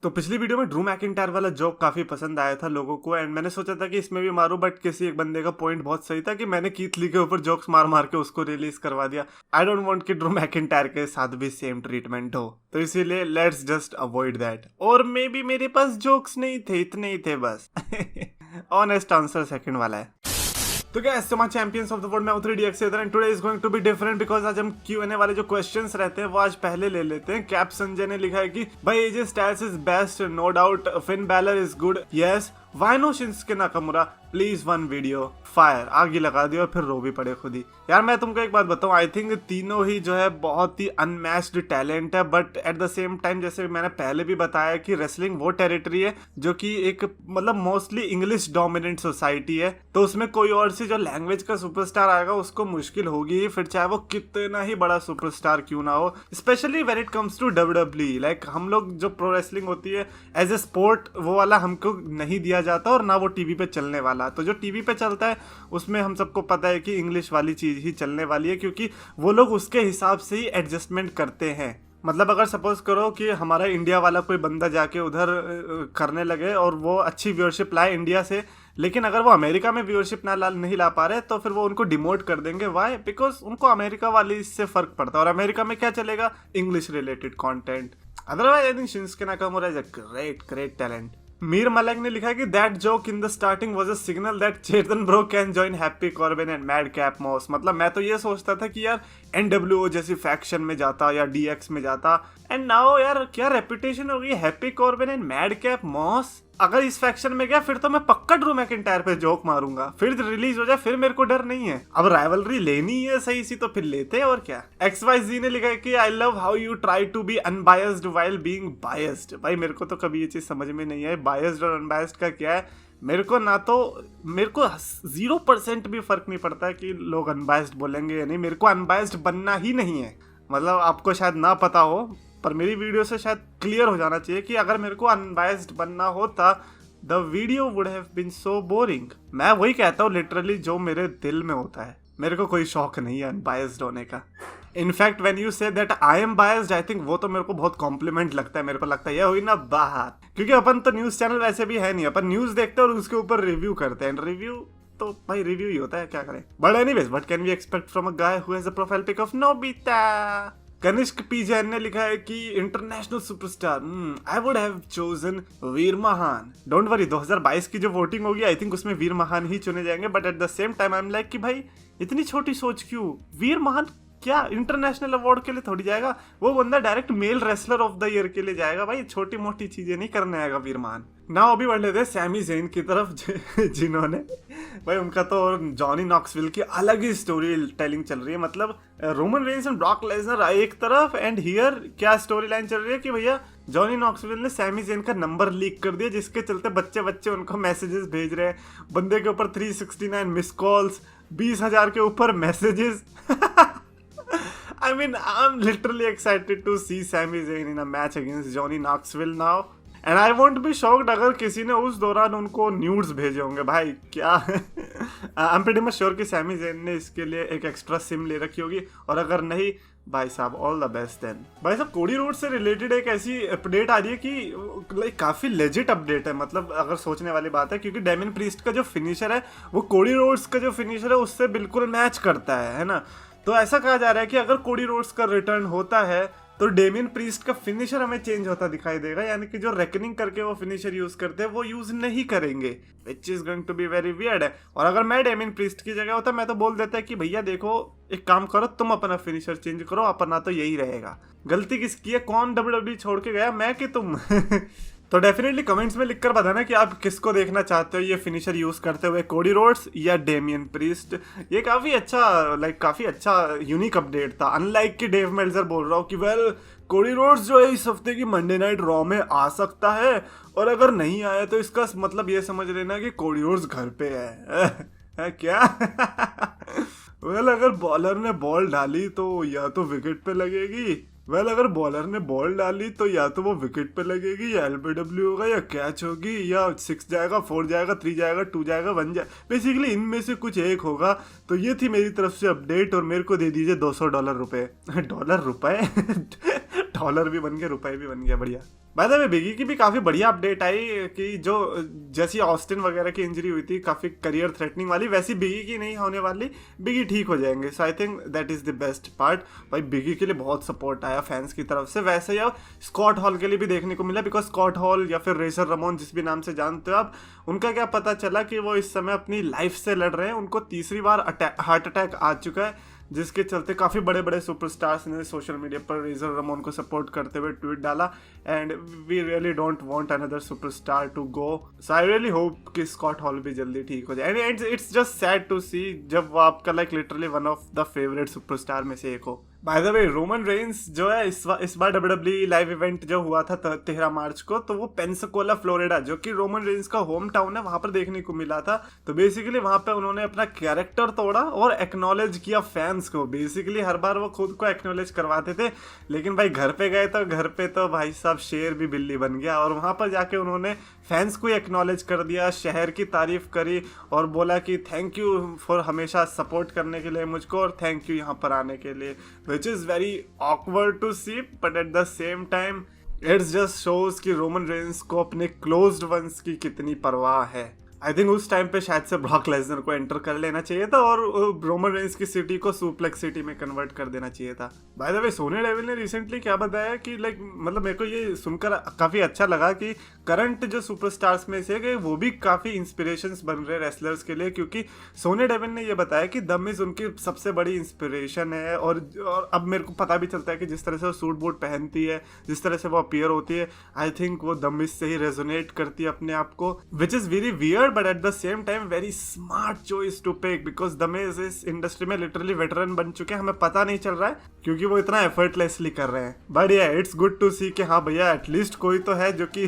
तो पिछली वीडियो में ड्रू मैकिंटायर वाला जोक काफी पसंद आया था लोगों को एंड मैंने सोचा था कि इसमें भी मारूं, बट किसी एक बंदे का पॉइंट बहुत सही था कि मैंने कीथ ली के ऊपर जोक्स मार मार के उसको रिलीज करवा दिया। आई डोंट वांट कि ड्रू मैकिंटायर के साथ भी सेम ट्रीटमेंट हो, तो इसीलिए लेट्स जस्ट अवॉइड दैट। और मे बी मेरे पास जोक्स नहीं थे, इतने ही थे बस। ऑनेस्ट आंसर सेकंड वाला है। तो क्या ऐसे चैंपियंस ऑफ द वर्ल्ड में U3DX and today is going to be different because आज हम Q&A वाले जो क्वेश्चंस रहते हैं वो आज पहले ले लेते हैं। कैप संजय ने लिखा है कि भाई AJ Styles is best, no doubt Finn Balor is good, yes why no Shinsuke Nakamura, please one video, fire. आग ही लगा दिया और फिर रो भी पड़े खुद ही। यार मैं तुमको एक बात बताऊं, आई थिंक तीनों ही जो है बहुत ही अनमैच्ड टैलेंट है, but at the same time जैसे मैंने पहले भी बताया कि रेसलिंग वो टेरिटरी है जो कि एक मतलब मोस्टली इंग्लिश डोमिनेंट सोसाइटी है, तो उसमें कोई और सी जो लैंग्वेज का सुपरस्टार आएगा उसको मुश्किल होगी, फिर चाहे वो कितना ही बड़ा सुपरस्टार क्यों ना हो, specially when it comes to WWE। Like हम लोग जो प्रो रेसलिंग होती है एज ए स्पोर्ट वो वाला हमको नहीं दिया जाता और ना वो टीवी पे चलने वाला। तो जो टीवी पे चलता है उसमें हम सबको पता है कि इंग्लिश वाली चीज ही चलने वाली है, क्योंकि वो लोग उसके हिसाब से ही एडजस्टमेंट करते हैं। मतलब अगर सपोज करो कि हमारा इंडिया वाला कोई बंदा जाके उधर करने लगे और वो अच्छी व्यूअरशिप लाए इंडिया से, लेकिन अगर वो अमेरिका में व्यूअरशिप नहीं ला पा रहे तो फिर वो उनको डिमोट कर देंगे। वाई? बिकॉज उनको अमेरिका वाली इससे फर्क पड़ता है और अमेरिका में क्या चलेगा, English related content. Otherwise I think Shinsuke Nakamura is a great talent. Mir Malak ने लिखा कि that joke in the starting was a signal that Chetan bro can join Happy Corbin and Madcap Moss. मतलब मैं तो ये सोचता था कि यार NWO जैसी फैक्शन में जाता या DX में जाता, एंड नाउ यार क्या रेपुटेशन हो गई Happy Corbin and Madcap Moss. अगर इस फैक्शन में गया फिर तो मैं पक्का ड्रू मैकिंटायर पे जोक मारूंगा, फिर रिलीज हो जाए फिर मेरे को डर नहीं है। अब राइवलरी लेनी है सही सी तो फिर लेते हैं और क्या। XYZ ने लिखा है कि I love how you try to be unbiased while being biased. भाई मेरे को तो कभी ये चीज समझ में नहीं है बायस्ड और अनबायस्ड का क्या है। मेरे को 0% भी फर्क नहीं पड़ता कि लोग अनबायस्ड बोलेंगे या नहीं, मेरे को अनबायस्ड बनना ही नहीं है। मतलब आपको शायद ना पता हो पर मेरी वीडियो से शायद क्लियर हो जाना चाहिए कि अगर मेरे को अनबायस्ड बनना होता the video would have been so boring. मैं वही कहता हूँ लिटरली जो मेरे दिल में होता है, मेरे को कोई शौक नहीं है अनबायस्ड होने का। In fact when you say that I am biased, I think वो तो मेरे को बहुत कॉम्प्लीमेंट लगता है। मेरे को लगता है ये हुई ना बात, क्योंकि अपन तो न्यूज चैनल वैसे भी है नहीं, अपन न्यूज देखते हैं और उसके ऊपर रिव्यू करते हैं। रिव्यू तो भाई रिव्यू ही होता है, क्या करें। But anyways what can we expect from a guy who has a profile pic of Nobita. Kanishk Pjain ने लिखा है कि international superstar I would have chosen Veer Mahan. Don't worry 2022 की जो वोटिंग होगी आई थिंक उसमें वीर महान ही चुने जाएंगे, but at the same time I am like कि भाई इतनी छोटी सोच क्यों। वीर महान क्या इंटरनेशनल अवार्ड के लिए थोड़ी जाएगा, वो बंदा direct mail wrestler of the year के लिए जाएगा। भाई छोटी मोटी चीजें नहीं करने आएगा वीर महान। ना अभी बढ़ लेते सैमी ज़ेन की तरफ जिन्होंने भाई उनका तो जॉनी नॉक्सविल की अलग ही स्टोरी टेलिंग चल रही है। मतलब Roman Reigns and Brock Lesnar एक तरफ एंड हियर क्या स्टोरी लाइन चल रही है कि भैया जॉनी नॉक्सविल ने सैमी ज़ेन का नंबर लीक कर दिया, जिसके चलते बच्चे उनको मैसेजेस भेज रहे हैं। बंदे के ऊपर 369 मिस कॉल्स, 20,000 के ऊपर messages. I mean, I'm literally excited to see Sami Zayn in a match against Johnny Knoxville now. And I won't be shocked अगर किसी ने उस दौरान उनको न्यूड्स भेजे होंगे। भाई क्या I'm pretty much sure कि सैमी ज़ेन ने इसके लिए एक एक्स्ट्रा सिम ले रखी होगी, और अगर नहीं भाई साहब ऑल द बेस्ट देन। भाई साहब कोडी रोड से रिलेटेड एक ऐसी अपडेट आ रही है कि लाइक काफी लेजिट अपडेट है। मतलब अगर सोचने वाली बात है, क्योंकि डेमिन प्रीस्ट का जो फिनिशर है वो कोडी रोड्स का जो फिनिशर है उससे बिल्कुल मैच करता है ना। तो ऐसा कहा जा रहा है कि अगर कोडी रोड्स का रिटर्न होता है तो डेमियन प्रीस्ट का फिनिशर हमें चेंज होता दिखाई देगा, यानी कि जो रेकनिंग करके वो फिनिशर यूज करते हैं वो यूज नहीं करेंगे, which is going to be very weird है। और अगर मैं डेमियन प्रीस्ट की जगह होता मैं तो बोल देता कि भैया देखो एक काम करो, तुम अपना फिनिशर चेंज करो, अपना तो यही रहेगा। गलती किसकी है, कौन WWE छोड़ के गया, मैं कि तुम। तो डेफिनेटली कमेंट्स में लिखकर बताना कि आप किसको देखना चाहते हो, ये फिनिशर यूज करते हुए कोडी रोड्स या डेमियन प्रीस्ट। ये काफी अच्छा यूनिक अपडेट था, अनलाइक कि डेव मेल्जर बोल रहा हूँ कि वेल कोडी रोड्स जो है इस हफ्ते की मंडे नाइट रॉ में आ सकता है, और अगर नहीं आया तो इसका मतलब ये समझ लेना कि कोडी रोड्स घर पे है क्या। वेल अगर बॉलर ने बॉल डाली तो या तो विकेट पे लगेगी, अगर बॉलर ने बॉल डाली तो या तो वो विकेट पे लगेगी या LBW होगा या कैच होगी या 6 जाएगा, 4 जाएगा, 3 जाएगा, 2 जाएगा, 1 जाएगा, बेसिकली इनमें से कुछ एक होगा। तो ये थी मेरी तरफ से अपडेट, और मेरे को दे दीजिए $200 रुपए। डॉलर रुपए डॉलर भी बन गया, रुपए भी बन गया, बढ़िया। बाय द वे बिगी की भी काफी बढ़िया अपडेट आई कि जो जैसी ऑस्टिन वगैरह की इंजरी हुई थी काफी करियर थ्रेटनिंग वाली, वैसी बिगी की नहीं होने वाली, बिगी ठीक हो जाएंगे। So I think that is the best part. भाई बिगी के लिए बहुत सपोर्ट आया फैंस की तरफ से। वैसे ही अब स्कॉट हॉल के लिए भी देखने को मिला, बिकॉज स्कॉट हॉल या फिर रेजर रमोन जिस भी नाम से जानते हो आप, उनका क्या पता चला कि वो इस समय अपनी लाइफ से लड़ रहे हैं। उनको तीसरी बार हार्ट अटैक आ चुका है, जिसके चलते काफ़ी बड़े बड़े सुपरस्टार्स ने सोशल मीडिया पर रेजर रमोन को सपोर्ट करते हुए ट्वीट डाला, and we really don't want another superstar to go. So I really hope कि स्कॉट हॉल भी जल्दी ठीक हो जाए। And it's just sad to see जब वो आपका like literally one of the favourite superstar में से एक हो। By the way Roman Reigns जो है इस बार WWE लाइव इवेंट जो हुआ था 13 मार्च को, तो वो पेंसाकोला फ्लोरिडा, जो कि रोमन रेंस का होम टाउन है, वहां पर देखने को मिला था। तो बेसिकली वहां पे उन्होंने अपना कैरेक्टर तोड़ा और एक्नॉलेज किया फैंस को। बेसिकली हर बार वो खुद को एक्नॉलेज करवाते थे, लेकिन भाई घर पे गए तो घर पे तो भाई साहब शेर भी बिल्ली बन गया, और वहां पर जाके उन्होंने फैंस को एक्नॉलेज कर दिया, शहर की तारीफ करी और बोला कि थैंक यू फॉर हमेशा सपोर्ट करने के लिए मुझको, और थैंक यू यहाँ पर आने के लिए, which is very awkward to see, but at the same time it just shows कि रोमन रेंस को अपने क्लोज्ड वंस की कितनी परवाह है। आई थिंक उस टाइम पे शायद से ब्रॉक लेसनर को एंटर कर लेना चाहिए था और रोमन रेंस की सिटी को सुप्लेक्स सिटी में कन्वर्ट कर देना चाहिए था। By the way Sonya Deville ने रिसेंटली क्या बताया कि लाइक मतलब मेरे को ये सुनकर काफ़ी अच्छा लगा कि करंट जो सुपरस्टार्स में से वो भी काफ़ी इंस्पिरेशंस बन रहे रेसलर्स के लिए, क्योंकि सोनी डेविल ने ये बताया कि द मिज उनकी सबसे बड़ी इंस्पिरेशन है। और अब मेरे को पता भी चलता है कि जिस तरह से वो सूट बूट पहनती है, जिस तरह से वो अपीयर होती है, आई थिंक वो द मिज से ही रेजोनेट करती है अपने आप को, which is very weird but at the same time very smart choice to pick because The Miz इस इंडस्ट्री में लिटरली वेटरन बन चुके हैं। हमें पता नहीं चल रहा है क्योंकि वो इतना एफर्टलेसली कर रहे हैं। बट या इट्स गुड टू सी कि हाँ भैया एटलीस्ट कोई तो है जो कि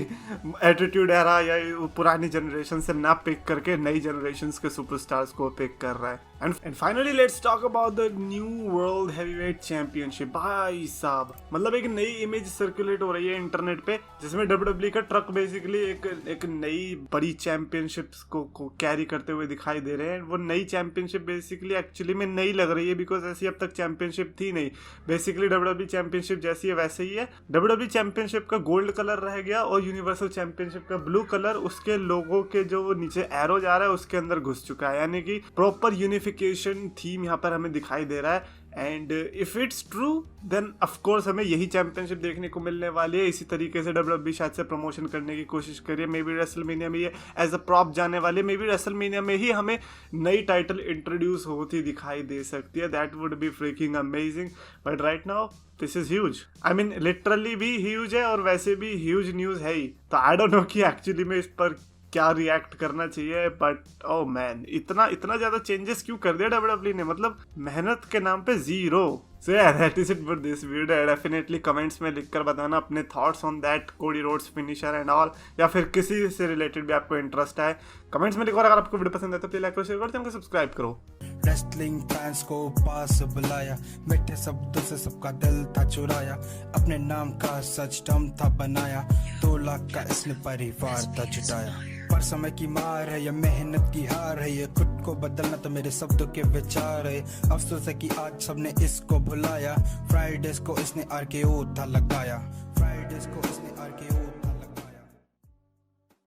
एटीट्यूड एरा या पुरानी जनरेशन से ना पिक करके नई जनरेशन के सुपरस्टार्स को पिक कर रहा है। And finally let's talk about the new world heavyweight championship. भाई साहब मतलब एक नई इमेज सर्कुलेट हो रही है इंटरनेट पे, जिसमें WWE का ट्रक बेसिकली एक नई बड़ी चैंपियनशिप को कैरी करते हुए दिखाई दे रहे हैं। वो नई चैंपियनशिप बेसिकली एक्चुअली में नई लग रही है बिकॉज ऐसी अब तक चैंपियनशिप थी नहीं। बेसिकली WWE चैंपियनशिप जैसी है वैसे ही है। WWE चैंपियनशिप का गोल्ड कलर रह गया और यूनिवर्सल चैंपियनशिप का ब्लू कलर उसके लोगो के जो नीचे एरो जा रहा है उसके अंदर घुस चुका है, यानी कि प्रॉपर यूनिफिकेशन थीम यहाँ पर हमें दिखाई दे रहा है। And if it's true then of course हमें यही चैंपियनशिप देखने को मिलने वाली है। इसी तरीके से WWE शायद से प्रमोशन करने की कोशिश करिए। मे बी रेसलमेनिया में ये एज अ प्रॉप जाने वाली है, मे बी रेसलमेनिया में ही हमें नई टाइटल इंट्रोड्यूस होती दिखाई दे सकती है। That would be freaking amazing, but right now this is huge. I mean literally भी ह्यूज है और वैसे भी ह्यूज न्यूज है ही। तो आई डोंट नो कि एक्चुअली में इस पर क्या रिएक्ट करना चाहिए, बट ओ मैन इतना ज्यादा चेंजेस क्यों कर दिया WWE ने, मतलब मेहनत के नाम पे zero. So yeah, that is it for this video. Definitely comments में लिखकर बताना अपने thoughts on that Cody Rhodes finisher and all, या फिर किसी से रिलेटेड भी आपको इंटरेस्ट है कमेंट्स में लिखो। और अगर आपको वीडियो पसंद है तो प्लीज लाइक करो, शेयर करो, चैनल को सब्सक्राइब करो। रेसलिंग फैंस को पास बुलाया, मीठे शब्दों से सबका दिल था चुराया, अपने नाम का सच दम था बनाया, 2 लाख का इसने परिवार था जुटाया। पर समय की मार है या मेहनत की हार है, ये खुद को बदलना तो मेरे शब्दों के विचार है। अफसोस है कि आज सबने इसको भुलाया, फ्राइडेज को इसने RKO था लगाया, फ्राइडेज को इसने